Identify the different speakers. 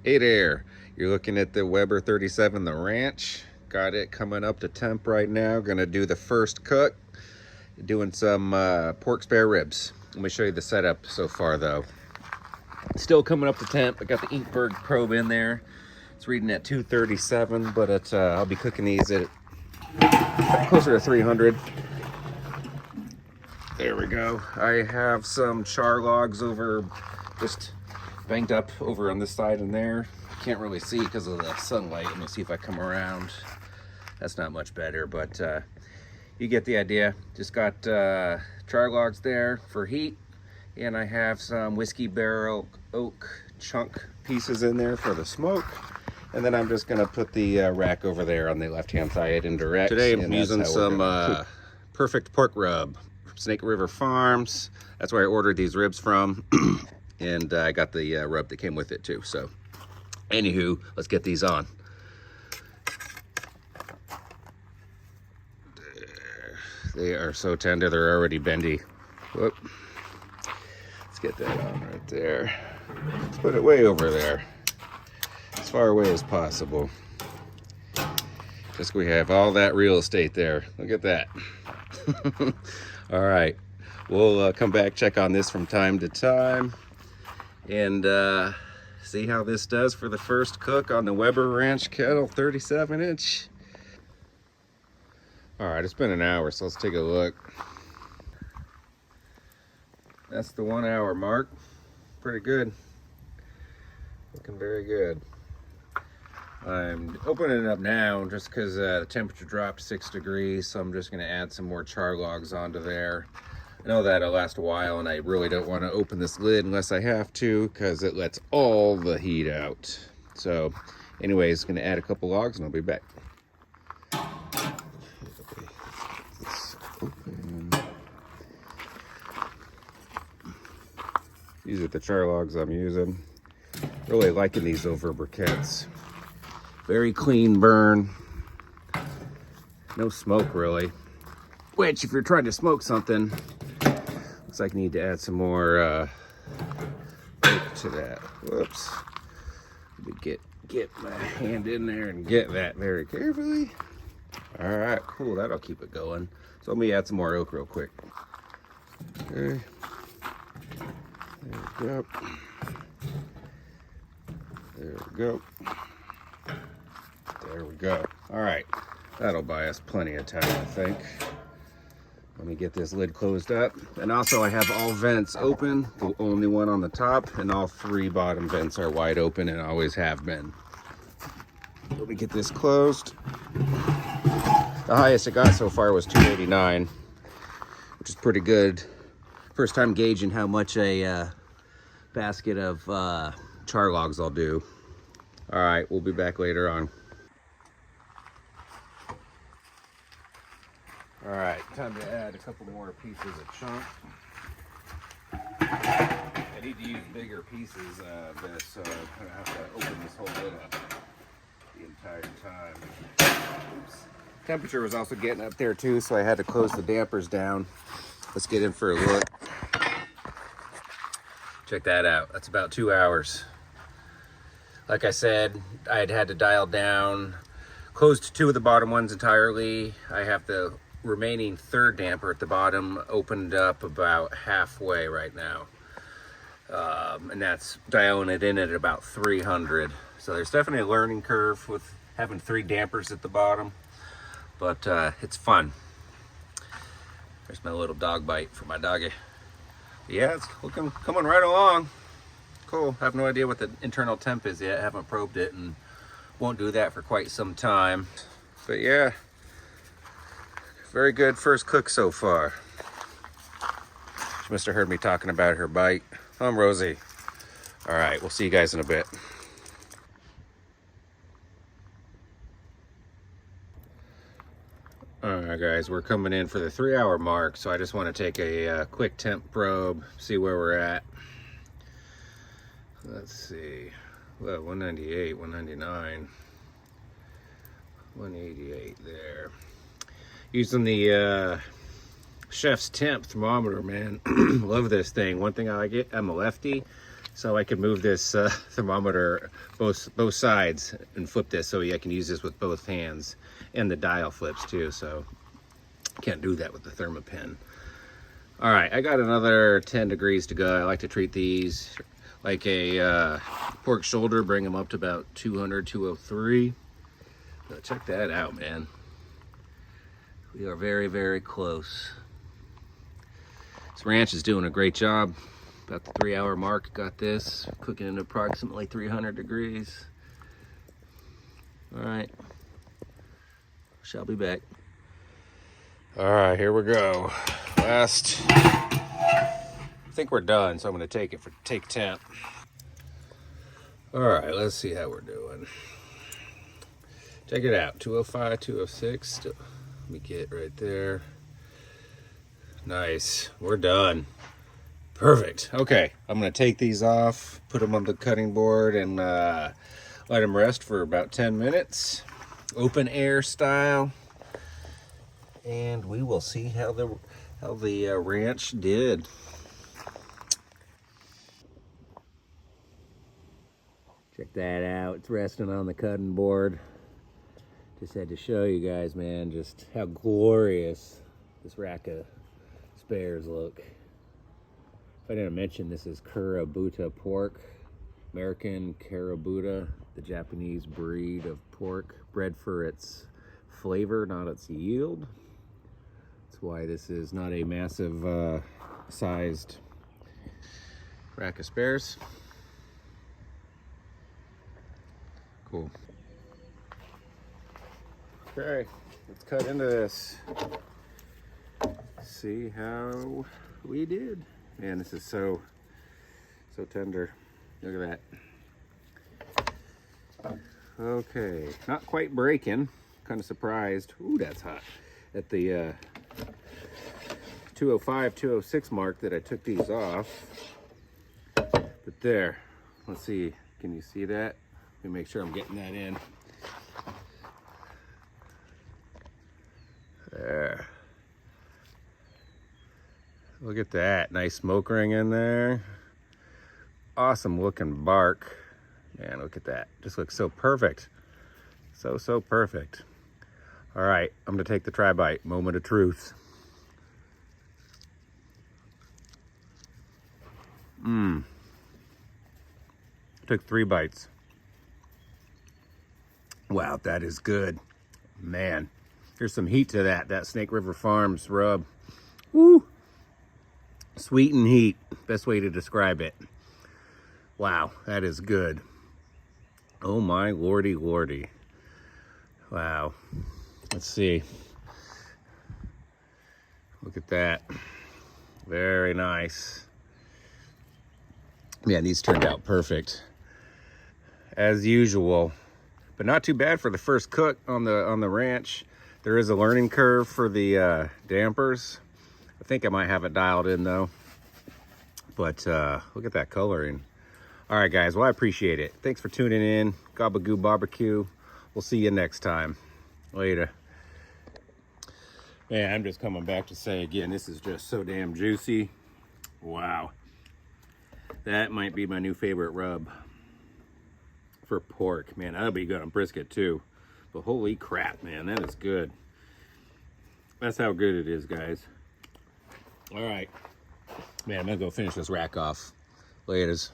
Speaker 1: Hey there, you're looking at the Weber 37, the ranch. Got it coming up to temp right now. Gonna do the first cook. Doing some pork spare ribs. Let me show you the setup so far though. Still coming up to temp. I got the Inkberg probe in there. It's reading at 237, but it's, I'll be cooking these at closer to 300. There we go. I have some char logs over, just banked up over on this side and there. Can't really see because of the sunlight. Let me see if I come around. That's not much better, but you get the idea. Just got char logs there for heat, and I have some whiskey barrel oak chunk pieces in there for the smoke. And then I'm just gonna put the rack over there on the left-hand side indirect. Today I'm using some perfect pork rub from Snake River Farms. That's where I ordered these ribs from. And I got the rub that came with it too. So anywho, let's get these on. They are so tender, they're already bendy. Whoop. Let's get that on right there. Let's put it way over there, as far away as possible. Just we have all that real estate there. Look at that. All right, we'll come back, check on this from time to time, and see how this does for the first cook on the Weber Ranch Kettle 37-inch. All right, it's been an hour, so let's take a look. That's the 1 hour mark. Pretty good. Looking very good. I'm opening it up now just because the temperature dropped 6 degrees, so I'm just going to add some more char logs onto there. I know that'll last a while, and I really don't want to open this lid unless I have to, because it lets all the heat out. So anyways, going to add a couple logs and I'll be back. Open. These are the char logs I'm using. Really liking these over briquettes. Very clean burn. No smoke really. Which, if you're trying to smoke something, looks like I need to add some more oak to that. Whoops. Let me get my hand in there and get that very carefully. All right, cool. That'll keep it going. So let me add some more oak real quick. Okay. There we go. There we go. There we go. All right. That'll buy us plenty of time, I think. Let me get this lid closed up. And also I have all vents open, the only one on the top, and all 3 bottom vents are wide open and always have been. Let me get this closed. The highest it got so far was 289, which is pretty good. First time gauging how much a basket of char logs I'll do. All right, we'll be back later on. All right, time to add a couple more pieces of chunk. I need to use bigger pieces of this, so I'm gonna have to open this whole lid up the entire time. Oops. Temperature was also getting up there too, so I had to close the dampers down. Let's get in for a look. Check that out. That's about 2 hours. Like I said, I had to dial down, closed 2 of the bottom ones entirely. I have the remaining 3rd damper at the bottom opened up about halfway right now. And that's dialing it in at about 300. So there's definitely a learning curve with having 3 dampers at the bottom, but it's fun. There's my little dog bite for my doggy. Yeah, it's coming right along. Cool. I have no idea what the internal temp is yet. I haven't probed it and won't do that for quite some time. But yeah, very good first cook so far. She must have heard me talking about her bite. I'm Rosie. All right, we'll see you guys in a bit. All right, guys, we're coming in for the 3 hour mark, so I just want to take a quick temp probe, see where we're at. Let's see. Well, 198, 199, 188 there. Using the ChefsTemp thermometer, man. Love this thing. One thing I like it, I'm a lefty, So I can move this thermometer both sides and flip this so I can use this with both hands, and the dial flips too, so can't do that with the Thermapen. All right, I got another 10 degrees to go. I like to treat these like a pork shoulder, bring them up to about 200, 203. So check that out, man. We are very, very close. This ranch is doing a great job. About the 3-hour mark, got this cooking at approximately 300 degrees. All right, shall be back. All right, here we go. Last, I think we're done, so I'm going to take it for take temp. All right, let's see how we're doing. Check it out, 205, 206. Let me get right there. Nice, we're done. Perfect. Okay, I'm going to take these off, put them on the cutting board, and let them rest for about 10 minutes. Open air style. And we will see how the ranch did. Check that out. It's resting on the cutting board. Just had to show you guys, man, just how glorious this rack of spares look. If I didn't mention, this is Kurabuta pork, American Kurabuta, the Japanese breed of pork, bred for its flavor, not its yield. That's why this is not a massive sized rack of spares. Cool. Okay, let's cut into this. See how we did. Man, this is so tender. Look at that. Okay, not quite breaking. Kind of surprised. Ooh, that's hot. At the 205, 206 mark that I took these off. But there, let's see. Can you see that? Let me make sure I'm getting that in. There. Look at that, nice smoke ring in there. Awesome looking bark. Man, look at that. Just looks so perfect. So perfect. All right, I'm gonna take the tri-bite, moment of truth. Took 3 bites. Wow, that is good. Man, there's some heat to that Snake River Farms rub. Woo! Sweet and heat, best way to describe it. Wow, that is good. Oh my lordy lordy. Wow. Let's see. Look at that. Very nice. Man, these turned out perfect. As usual. But not too bad for the first cook on the ranch. There is a learning curve for the dampers. I think I might have it dialed in though. But look at that coloring. All right, guys. Well, I appreciate it. Thanks for tuning in. Gabagoo Barbecue. We'll see you next time. Later. Man, I'm just coming back to say again, this is just so damn juicy. Wow. That might be my new favorite rub for pork. Man, that'll be good on brisket too. But holy crap, man, that is good. That's how good it is, guys. All right. Man, I'm gonna go finish this rack off. Laters.